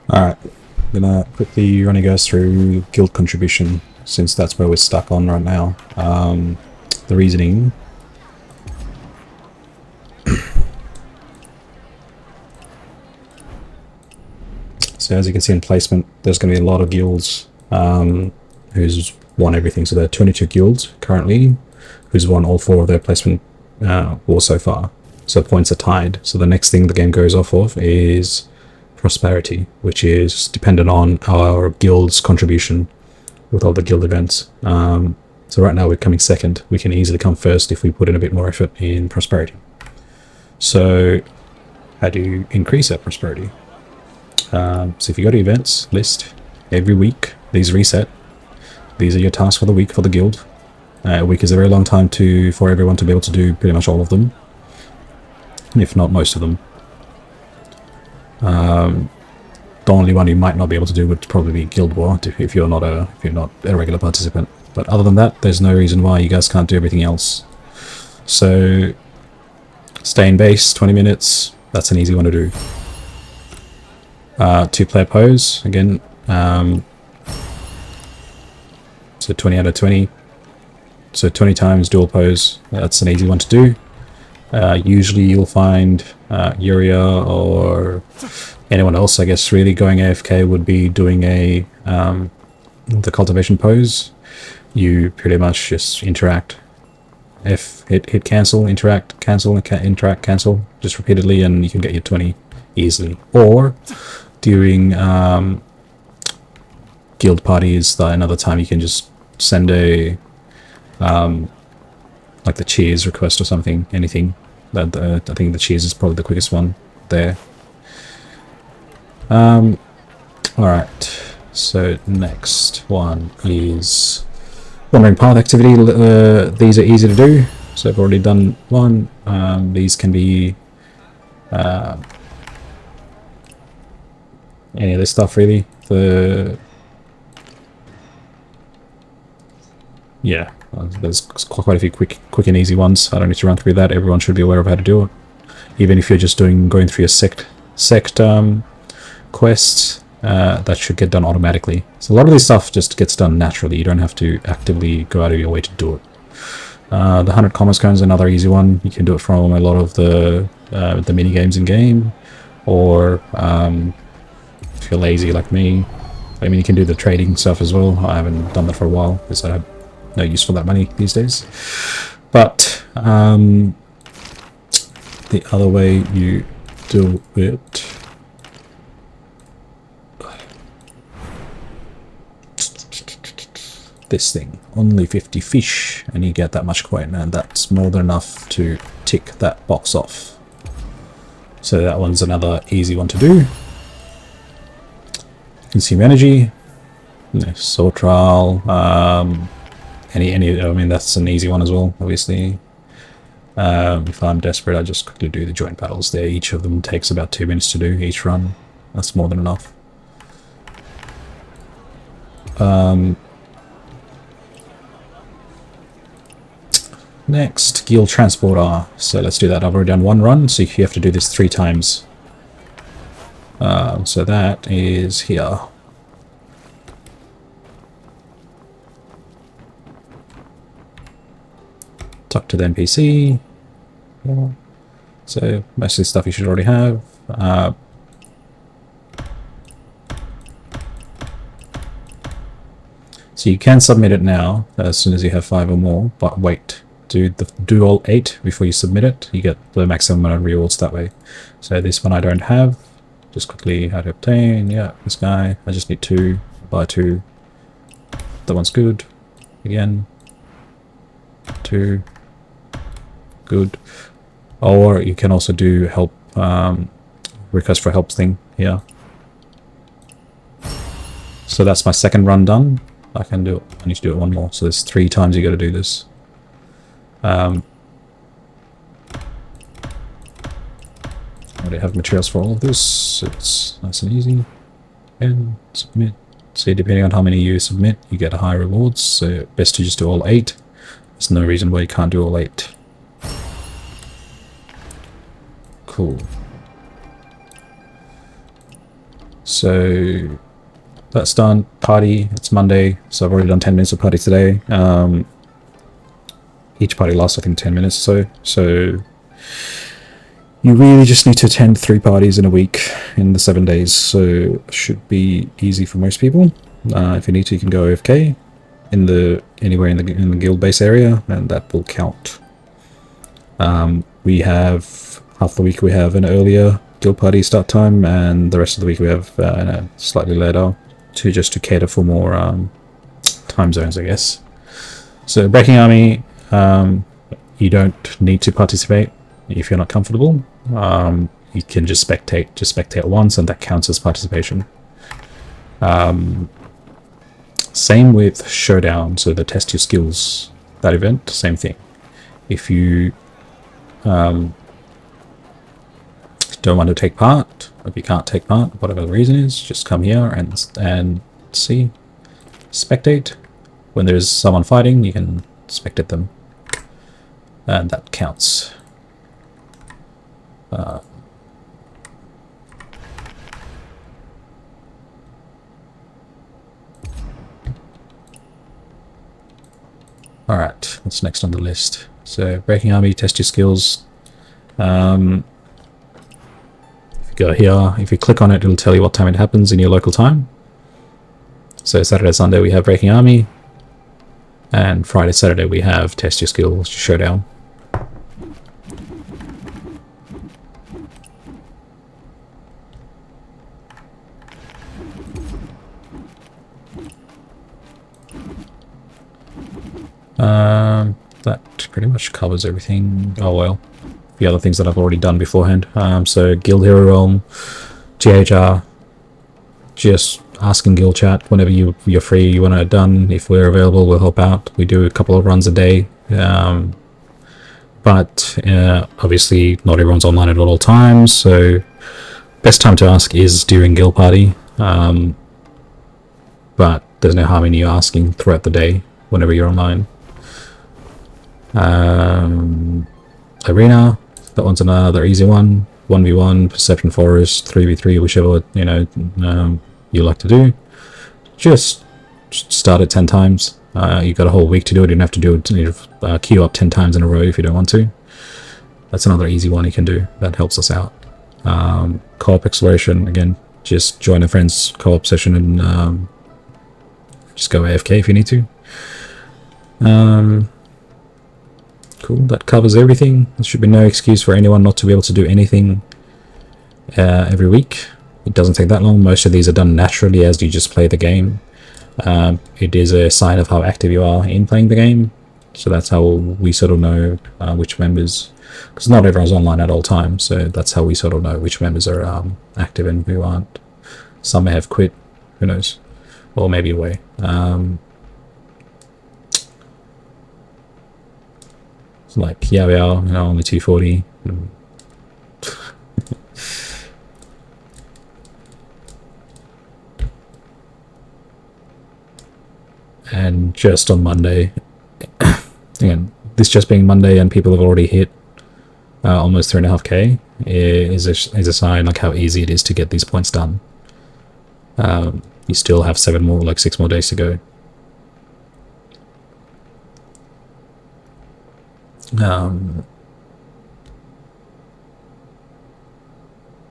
Alright, I'm gonna quickly run you guys through guild contribution, since that's where we're stuck on right now. The reasoning. So as you can see in placement, there's going to be a lot of guilds who's won everything. So there are 22 guilds currently who's won all 4 of their placement wars so far. So points are tied. So the next thing the game goes off of is prosperity, which is dependent on our guild's contribution with all the guild events. So right now we're coming second. We can easily come first if we put in a bit more effort in prosperity. So how do you increase that prosperity? So if you go to events list, every week these reset. These are your tasks for the week for the guild. A week is a very long time for everyone to be able to do pretty much all of them, if not most of them. The only one you might not be able to do would probably be Guild War if you're not a regular participant. But other than that, there's no reason why you guys can't do everything else. So stay in base 20 minutes. That's an easy one to do. 2-player pose again. So 20 out of 20. So 20 times dual pose. That's an easy one to do. Usually you'll find Yuria or anyone else, I guess, really going AFK would be doing the cultivation pose. You pretty much just interact. Hit cancel, interact, cancel, interact, cancel, just repeatedly, and you can get your 20 easily. Or during guild parties, another time you can just send a like the cheers request or something, anything. I think the cheers is probably the quickest one there. Alright, so next one is wandering path activity. These are easy to do, so I've already done one. These can be any of this stuff really. Yeah, there's quite a few quick and easy ones. I don't need to run through that. Everyone should be aware of how to do it. Even if you're just going through a sect quest, that should get done automatically. So a lot of this stuff just gets done naturally. You don't have to actively go out of your way to do it. The 100 commerce coins is another easy one. You can do it from a lot of the mini games in game, or if you're lazy like me, I mean, you can do the trading stuff as well. I haven't done that for a while because I have no use for that money these days. But the other way you do it, this thing, only 50 fish, and you get that much coin, and that's more than enough to tick that box off. So that one's another easy one to do. Consume energy, soul trial, any. I mean, that's an easy one as well. Obviously, if I'm desperate, I just quickly do the joint battles there. Each of them takes about 2 minutes to do each run. That's more than enough. Next, guild transporter. So let's do that. I've already done one run, so you have to do this 3 times. So that is here. Talk to the NPC. Yeah. So most of this stuff you should already have. So you can submit it now as soon as you have 5 or more, but wait. Do all 8 before you submit it. You get the maximum amount of rewards that way. So this one I don't have. Just quickly how to obtain. Yeah, this guy. I just need 2. Buy 2. That one's good. Again. 2. Good. Or you can also do help, request for help thing here. So that's my second run done. I need to do it one more. So there's 3 times you got to do this. I already have materials for all of this, so it's nice and easy. And submit. So depending on how many you submit, you get higher rewards. So best to just do all 8. There's no reason why you can't do all 8. Cool. So that's done. Party, it's Monday, so I've already done 10 minutes of party today. Each party lasts, I think, 10 minutes or so. So you really just need to attend 3 parties in a week in the 7 days, so it should be easy for most people. If you need to, you can go AFK anywhere in the guild base area, and that will count. We have half the week we have an earlier guild party start time, and the rest of the week we have a slightly later just to cater for more time zones, I guess. So Breaking Army, you don't need to participate if you're not comfortable. You can just spectate once, and that counts as participation. Same with Showdown, so the test your skills, that event, same thing. If you don't want to take part, if you can't take part, whatever the reason is, just come here and see, spectate. When there's someone fighting, you can spectate them, and that counts. Alright, what's next on the list? So, Breaking Army, test your skills. If you go here, if you click on it, it'll tell you what time it happens in your local time. So Saturday, Sunday we have Breaking Army, and Friday, Saturday we have Test Your Skills Showdown. That pretty much covers everything. Oh well, the other things that I've already done beforehand. So Guild Hero Realm, GHR, just ask in guild chat whenever you're free, you want it done. If we're available, we'll help out. We do a couple of runs a day, but obviously not everyone's online at all times, so best time to ask is during guild party, but there's no harm in you asking throughout the day whenever you're online. Arena, that one's another easy one. 1v1, Perception Forest, 3v3, whichever you like to do. Just start it 10 times. You've got a whole week to do it. You don't have to do it, queue up 10 times in a row if you don't want to. That's another easy one you can do. That helps us out. Co-op exploration, again, just join a friend's co-op session and just go AFK if you need to. Cool, that covers everything. There should be no excuse for anyone not to be able to do anything every week. It doesn't take that long. Most of these are done naturally as you just play the game. It is a sign of how active you are in playing the game. So that's how we sort of know which members, because not everyone's online at all times, so that's how we sort of know which members are active and who aren't. Some may have quit, who knows, or maybe away. Like, yeah, we are, only 240. And just on Monday, again, this just being Monday and people have already hit almost 3.5k is a sign like how easy it is to get these points done. You still have 6 more days to go.